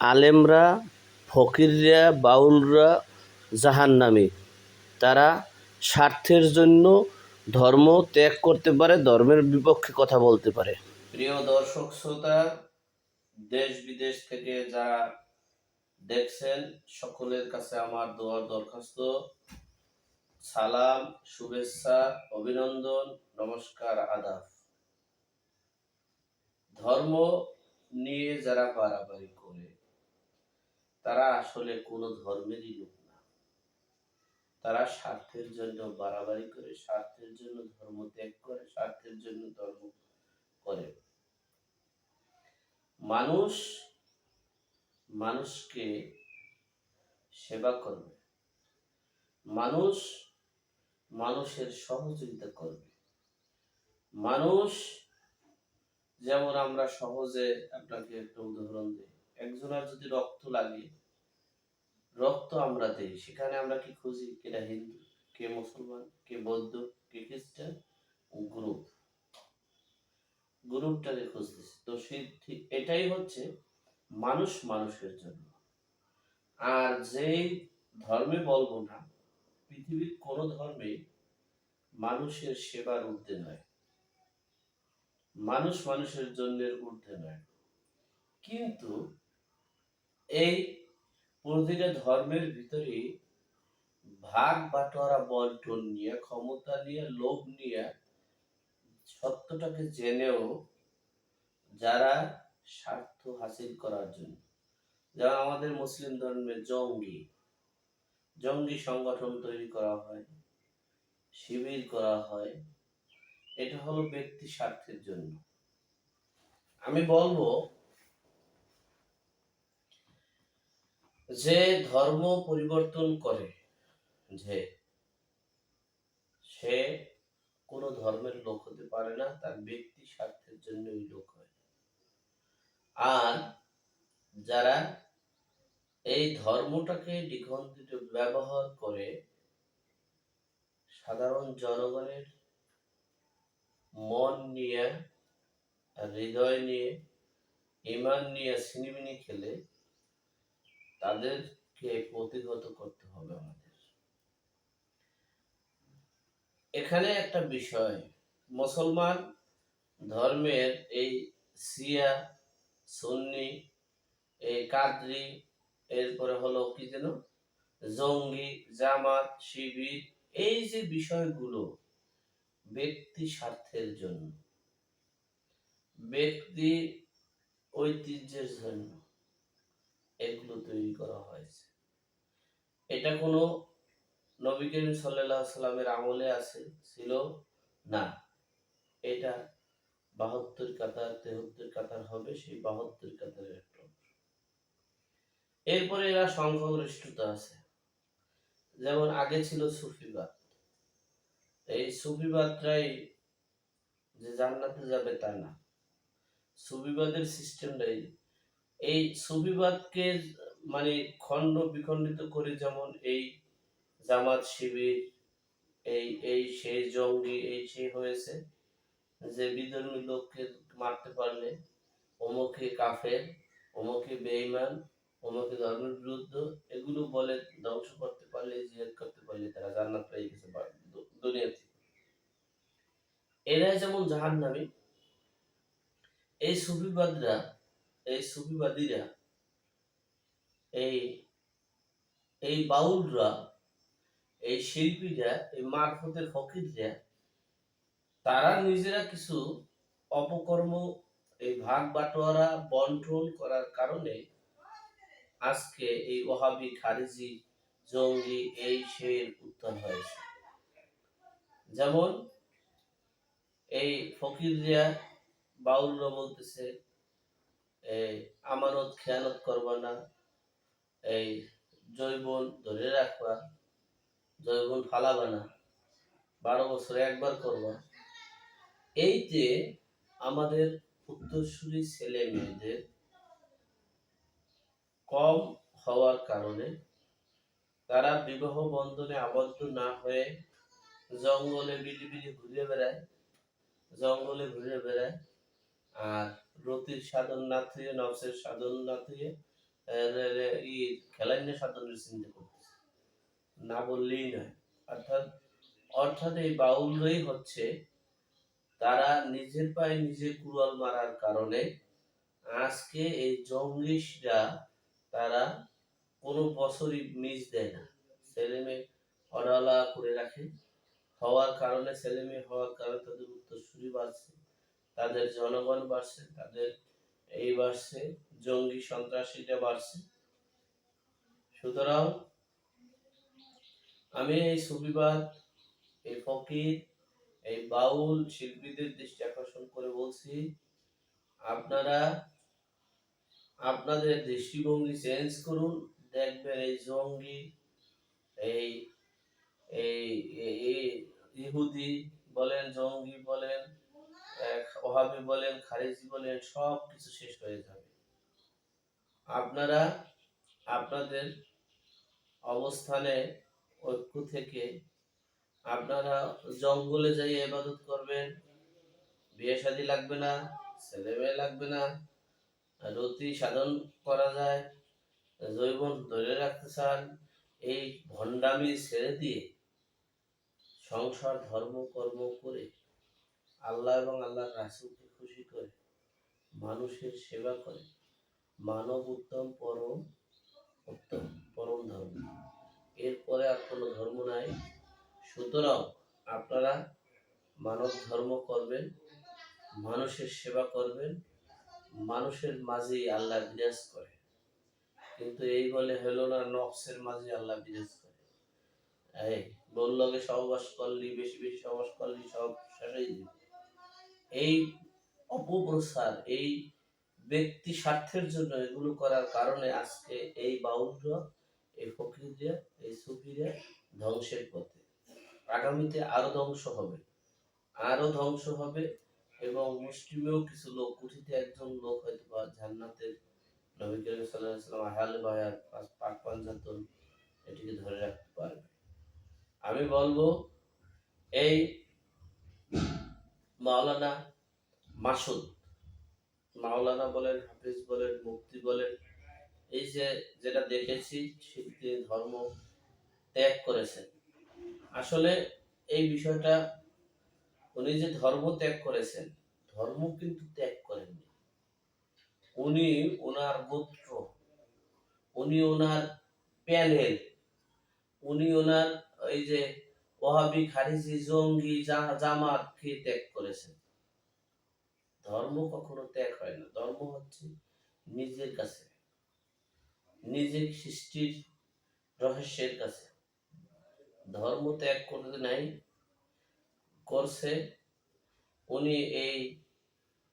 আলেমরা, ফকিররা, বাউলরা জাহান্নামী। তারা স্বার্থের জন্য ধর্ম ত্যাগ করতে পারে, ধর্মের বিপক্ষে কথা বলতে পারে। প্রিয় দর্শক শ্রোতা, দেশ বিদেশ থেকে যারা দেখছেন সকলের কাছে আমার দোয়ার দরখাস্ত, সালাম, শুভেচ্ছা, অভিনন্দন, নমস্কার, আদাব। ধর্ম নিয়ে যারা বাড়াবাড়ি করে তারা আসলে কোনো ধর্মেরই লোক না। তারা স্বার্থের জন্য বাড়াবাড়ি করে, স্বার্থের জন্য ধর্ম ত্যাগ করে, স্বার্থের জন্য ধর্ম করে। মানুষ মানুষকে সেবা করবে, মানুষ মানুষের সহযোগিতা করবে। মানুষ যেমন আমরা সহজে, আপনাকে একটা উদাহরণ দিই, একজনের যদি রক্ত লাগে, রক্ত আমরা দেই, সেখানে আমরা কি খুঁজি? কেটা হিন্দু, কে মুসলমান, কে বৌদ্ধ, কে খ্রিস্টান, গ্রুপটাকে খুঁজতেছি। তো ঠিক এটাই হচ্ছে মানুষ মানুষের জন্য। আর যেই ধর্মে বলবো না, পৃথিবীর কোন ধর্মে মানুষের সেবার ঊর্ধ্বে নয়, মানুষ মানুষের জন্য ঊর্ধ্বে নয়। কিন্তু এই প্রতিটা ধর্মের ভিতরে ভাগ বাটোয়ারা, বন্টন নিয়ে, ক্ষমতা নিয়ে, লোভ নিয়ে, সত্যটাকে জেনেও যারা স্বার্থ হাসিল করার জন্য, যারা আমাদের মুসলিম ধর্মের জঙ্গি সংগঠন তৈরি করা হয়, শিবির করা হয়, এটা হলো ব্যক্তি স্বার্থের জন্য। আমি বলবো যে ধর্ম পরিবর্তন করে, যে সে কোন ধর্মের লোক হতে পারে না, তার ব্যক্তি স্বার্থের জন্যই লোক হয়। আর যারা এই ধর্মটাকে দ্বিখণ্ডিত ব্যবহার করে সাধারণ জনগণের মন নিয়ে, হৃদয় নিয়ে, ইমান নিয়ে ছিনিমিনি খেলে, তাদেরকে প্রতিহত করতে হবে আমাদের। এখানে একটা বিষয়, মুসলমান ধর্মের এই শিয়া, সুন্নি, এই কাদরি, এরপরে হলো কি যেন জঙ্গি, জামাত, শিবির, এই যে বিষয়গুলো ব্যক্তি স্বার্থের জন্য, ব্যক্তি ঐতিহ্যের জন্য এগুলো তৈরি করা হয়েছে। এটা কোনো নবী করিম সাল্লাল্লাহু আলাইহি সাল্লামের আমলে ছিল না। এটা 72 কাতার 73 কাতার হবে, সেই 72 কাতারের একটা। এরপরে এরা সংখ্যাগরিষ্ঠতা আছে। যেমন আগে ছিল সুফিবাদ, এই সুফিবাদটাই যে জান্নাতে যাবে তা না। সুফিবাদের সিস্টেমটাই, এই সুফিবাদকে মানে খণ্ড বিখণ্ডিত করে, যেমন এই জামাত, শিবির, এই এই সেই জঙ্গি, এই সেই হয়েছে, যে বিধর্মী লোককে মারতে পারলে অমুকে কাফের, অমুকে বেঈমান, অমুকে ধর্মের বিরুদ্ধ, এগুলো বলে ধ্বংস করতে পারলে, জিহাদ করতে পারলে তারা জান্নাত পেয়ে গেছে দুনিয়াতে। এরাই যেমন জাহান্নামী। এই সুফিবাদীরা, এই এই বাউলরা, এই শিল্পীরা, এই মারফতের ফকিররা, তারা নিজেরা কিছু অপকর্ম, এই ভাগ বাটোয়ারা, বন্টন করার কারণে আজকে এই ওহাবি, খারিজি, জঙ্গি, এই সেই উত্থান হয়েছে। যেমন এই ফকিররা, বাউলরা বলতেছে এই আমানত খেয়ানত করবা না, এই জৈবন ধরে রাখবা, জৈবন ফালাবা না, 12 বছরে একবার করবা। এই যে আমাদের উত্তরসূরি ছেলে মেয়েদের কম হওয়ার কারণে তারা বিবাহ বন্ধনে আবদ্ধ না হয়ে জঙ্গলে বিলিবিলি ঘুরে বেড়ায়, আর রতির সাধন না থুয়ে, নফসের সাধন না থুয়ে ই খেলাইন্য সাধনের চিন্তা করতেছে, না বললেই নয়। অর্থাৎ অর্থাৎ এই বাউলরাই হচ্ছে, তারা নিজের পায়ে নিজে কুড়াল মারার কারণে আজকে এই জঙ্গিসরা তারা কোনো বছরই মিস দেয় না। ছেলে মেয়ে অডালা করে রাখে, হওয়ার কারণে ছেলে মেয়ে হওয়ার কারণে তাদের উত্তরসূরি বাড়ছে, তাদের জনগণ বাড়ছে, তাদের এই বাড়ছে, জঙ্গি সন্ত্রাসীটা বাড়ছে। সুতরাং আমি এই সুফিবাদ, এই ফকির, এই বাউল শিল্পীদের দৃষ্টি আকর্ষণ করে বলছি, আপনারা আপনাদের দৃষ্টিভঙ্গি চেঞ্জ করুন। দেখবেন এই জঙ্গি, এই এই এই ইহুদি বলেন, জঙ্গি বলেন, ওহাবি বলেন, খারিজি বলেন, সব কিছু শেষ হয়ে যাবে। আপনারা আপনাদের অবস্থানে ঐক্য থেকে আপনারা জঙ্গলে যাই ইবাদত করবেন, বিয়ে শাদী লাগবে না, ছেলে মেয়ে লাগবে না, রতি সাধন করা যায়, জৈবন ধরে রাখতে চান, এই ভণ্ডামি ছেড়ে দিয়ে সংসার ধর্ম কর্ম করে আল্লাহ এবং আল্লাহর রাসূলকে খুশি করে মানুষের সেবা করে মানব উত্তম পরম ধর্ম। এরপরে আর কোনো ধর্ম নাই। সুতরাং আপনারা মানব ধর্ম করবেন, মানুষের সেবা করবেন, মানুষের মাঝেই আল্লাহ বিরাজ করে। কিন্তু এই বলে হলো না, নফসের মাঝে আল্লাহ বিরাজ করে। এই বললগে সহবাস করলি, বেশি বেশি সহবাস করলি, সব শেষই দিবে। এই অপপ্রচার, এই ব্যক্তি স্বার্থের জন্য এগুলো করার কারণে আজকে এই বাউলরা, এই ফকিররা, এই সুফিরা ধ্বংসের পথে। আগামীতে আরো ধ্বংস হবে, আরো ধ্বংস হবে। এবং মুসলিমেও কিছু লোক, কুঠিতে একজন লোক হয়তো বা জান্নাতের নবী করিম সাল্লাল্লাহু আলাইহি ওয়াসাল্লাম হাল বায়াত পাক পাঞ্জাতন এটিকে ধরে রাখতে পারবে। আমি বলবো এই মাওলানা মাসুদ, মাওলানা বলেন, হাফিজ বলেন, মুফতি বলেন, এই যে যেটা দেখেছি তিনি ধর্ম ত্যাগ করেছেন। আসলে এই বিষয়টা, উনি যে ধর্ম ত্যাগ করেছেন, ধর্ম কিন্তু ত্যাগ করেননি। উনি ওনার গোত্র, উনি ওনার প্যানেল, উনি ওনার এই যে ওহাবি খারিজি জঙ্গি জামাতকে ত্যাগ করেছেন। ধর্ম কখনো ত্যাগ হয় না। ধর্ম হচ্ছে নিজের কাছে, নিজের সৃষ্টির রহস্যের কাছে। ধর্ম ত্যাগ করতে নাই করছে উনি এই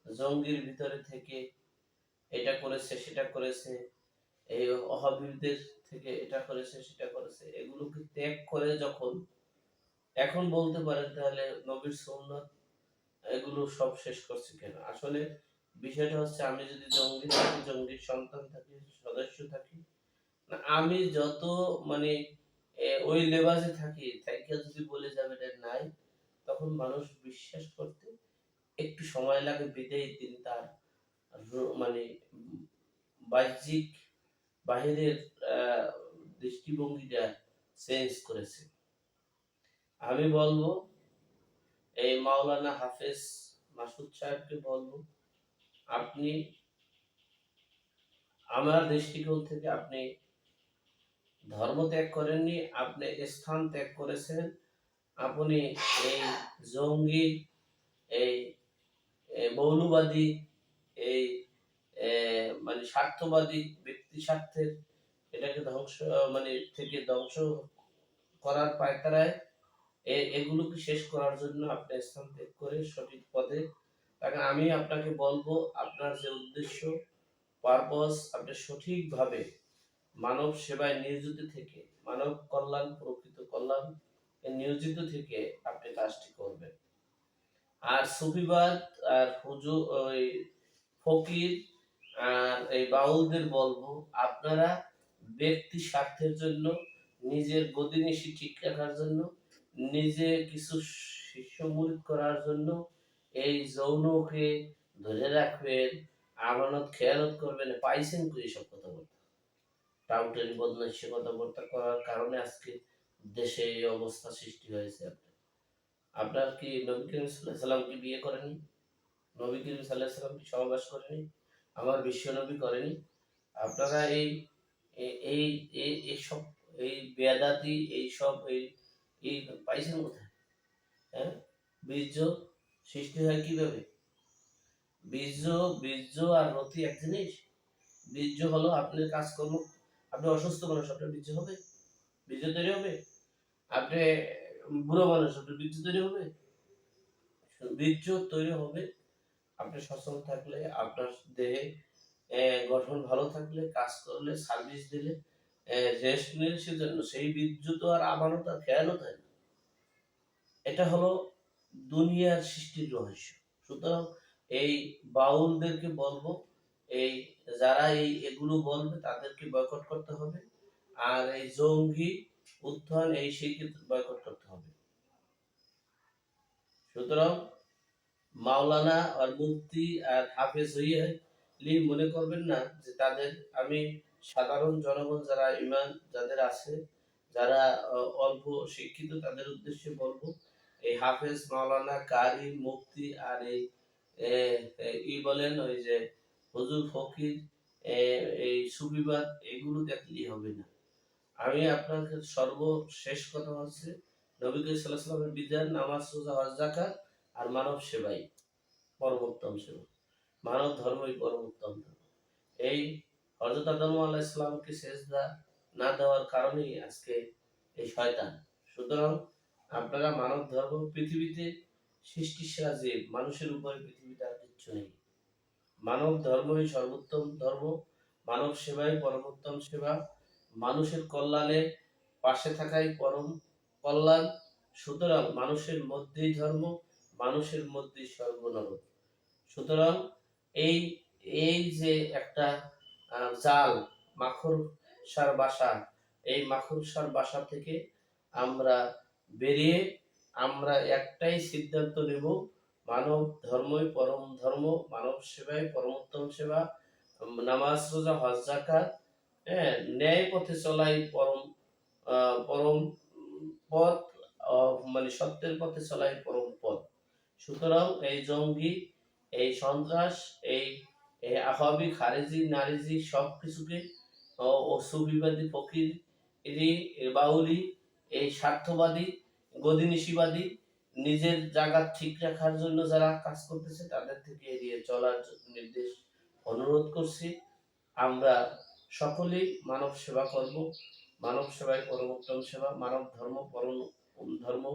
জঙ্গির ভিতরে থেকে এটা করেছে, সেটা করেছে, এই ওহাবিদের থেকে এটা করেছে, সেটা করেছে। এগুলোকে ত্যাগ করে যখন এখন বলতে পারেন, তাহলে নবীর সুন্নাত এগুলো সব শেষ করছে কেন? আসলে বিষয়টা হচ্ছে, আমি যদি জঙ্গি থাকি, জঙ্গির সন্তান থাকি, সদস্য থাকি, না আমি যত মানে ওই লেবাসে থাকি, থাইকা যদি বলে যাবে এটা নাই, তখন মানুষ বিশ্বাস করতে একটু সময় লাগে। বিদেয় তিনি তার মানে বাহ্যিক বাহিরের দৃষ্টিভঙ্গিটা চেঞ্জ করেছে। আমি বলবো এই মাওলানা হাফেজ মাসুদ সাহেবকে বলবো, আপনি আমার দৃষ্টিকোণ থেকে আপনি ধর্ম ত্যাগ করেননি, আপনি স্থান ত্যাগ করেছেন। আপনি এই জঙ্গি, এই মৌলবাদী, এই মানে স্বার্থবাদী ব্যক্তি স্বার্থের এটাকে ধ্বংস মানে থেকে ধ্বংস করার পায়তারায় এগুলোকে শেষ করার জন্য আপনি স্থান ত্যাগ করে সঠিক পথে। কারণ আমি আপনাকে বলবো, আপনার যে উদ্দেশ্য, পারপস, আপনি সঠিকভাবে মানব সেবায় নিয়োজিত থেকে, মানব কল্যাণ, প্রকৃত কল্যাণ নিয়োজিত থেকে আপনি কাজটি করবেন। আর সুফিবাদ আর হুজুর, ওই ফকির আর এই বাউলদের বলবো, আপনারা ব্যক্তি স্বার্থের জন্য, নিজের গদিনিশি ঠিক রাখার জন্য, নিজে কিছু শিষ্য মুরিদ করার জন্য এই যৌনকে ধরে রাখবেন, আমানত খেয়ালত করবেন, পাইছেন কই এসব কথা বলতে? টাউটারি বদমাইশি কথাবার্তা করার কারণে আজকে দেশে এই অবস্থা সৃষ্টি হয়েছে। আপনার কি নবী করিম সাল্লাল্লাহু আলাইহি সাল্লাম কি বিয়ে করেনি? নবী করিম সাল্লাল্লাহু আলাইহি সাল্লাম কি সহবাস করেনি? আমার বিশ্ব নবী করেনি? আপনারা এই এইসব এই বেয়াদাতি এইসব এই পাইছেন কোথায়? হ্যাঁ? বীর্য সৃষ্টি হয় কিভাবে? বীর্য বীর্য আর রতি এক জিনিস? বীর্য হলো আপনার কাজকর্ম, আপনি অসুস্থ মানুষ, আপনার বীর্য হবে? বীর্য তৈরি হবে? আপনি বুড়ো মানুষ, আপনার বীর্য তৈরি হবে? বীর্য তৈরি হবে আপনি সচল থাকলে, আপনার দেহে গঠন ভালো থাকলে, কাজ করলে, সার্ভিস দিলে, রেস্ট নিলে, সেজন্য সেই বীর্য তো আর আমানত আর খেয়ানত হয় না। এটা হলো দুনিয়ার সৃষ্টির রহস্য। সুতরাং এই বাউলদেরকে বলবো, এই যারা এগুলো বলবে তাদেরকে বয়কট করতে হবে। আর এই জঙ্গি উত্থান এই সেইকে বয়কট করতে হবে। সুতরাং মাওলানা আর মুফতি আর হাফেজ হইয়া মনে করবেন না যে তাদের, আমি সাধারণ জনগণ যারা ইমান যাদের আছে, যারা অল্প শিক্ষিত, তাদের উদ্দেশ্যে বলবো, এই হাফেজ মাওলানা কারি মুফতি আর এই বলেন ওই যে হুজুর ফকির, এই সুফিবাদ, এগুলো দেখলেই হবে না। আমি আপনাকে সর্বশেষ কথা হচ্ছে, নবী করিম সাল্লাল্লাহু আলাইহি সাল্লামের বিধান নামাজ রোজা হজ যাকাত আর মানব সেবাই পরমোত্তম সেবা। মানব ধর্মই পরমোত্তম ধর্ম। এই হযরত আদম আলাইহিস সালামকে সেজদা না দেওয়ার কারণেই আজকে এই শয়তান। সুতরাং আপনারা মানব ধর্ম, পৃথিবীতে সৃষ্টির সেরা জীব, মানুষের উপরে পৃথিবীতে আর কিচ্ছু নেই। মানব ধর্মই সর্বোত্তম ধর্ম, মানব সেবাই পরমোত্তম সেবা, মানুষের কল্যাণে পাশে থাকাই পরম কল্যাণ। সুতরাং মানুষের মধ্যেই ধর্ম, মানুষের মধ্যেই সর্বনরক। সুতরাং এই এই যে একটা জাল, মাকড়সার বাসা, এই মাকড়সার বাসা থেকে আমরা বেরিয়ে আমরা একটাই সিদ্ধান্ত নেব, মানব ধর্মই পরম ধর্ম, মানব সেবাই পরমোত্তম সেবা, নামাজ রোজা হজ যাকাত, হ্যাঁ, ন্যায় পথে চলাই পরম পরম পথ, মানে সত্যের পথে চলাই পরম পথ। সুতরাং এই জঙ্গি, এই সন্ত্রাস, এই আহাবি খারেজি নারিজি সব কিছুকে ও সুফিবাদী ফকির বাউলি, এই স্বার্থবাদী গদিনিশিবাদী, নিজের জায়গা ঠিক রাখার জন্য যারা কাজ করতেছে তাদের থেকে এড়িয়ে চলার নির্দেশ অনুরোধ করছি। আমরা সকলেই মানব সেবা করব, মানব সেবাই পরমোত্তম সেবা, মানব ধর্ম পরম ধর্ম,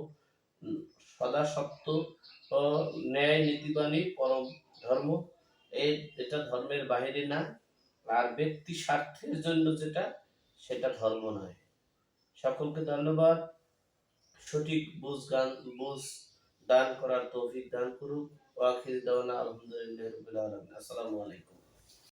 সদা সত্য ও ন্যায় নীতিবাণী পরম ধর্ম। এটা ধর্মের বাহিরে না, আর ব্যক্তি স্বার্থের জন্য যেটা, সেটা ধর্ম নয়। সকলকে ধন্যবাদ। সঠিক বুঝ দান করার তৌফিক দান করুক। ওয়া আখির দাওয়ানা আলহামদুলিল্লাহি রাব্বিল আলামিন। আসসালামু আলাইকুম।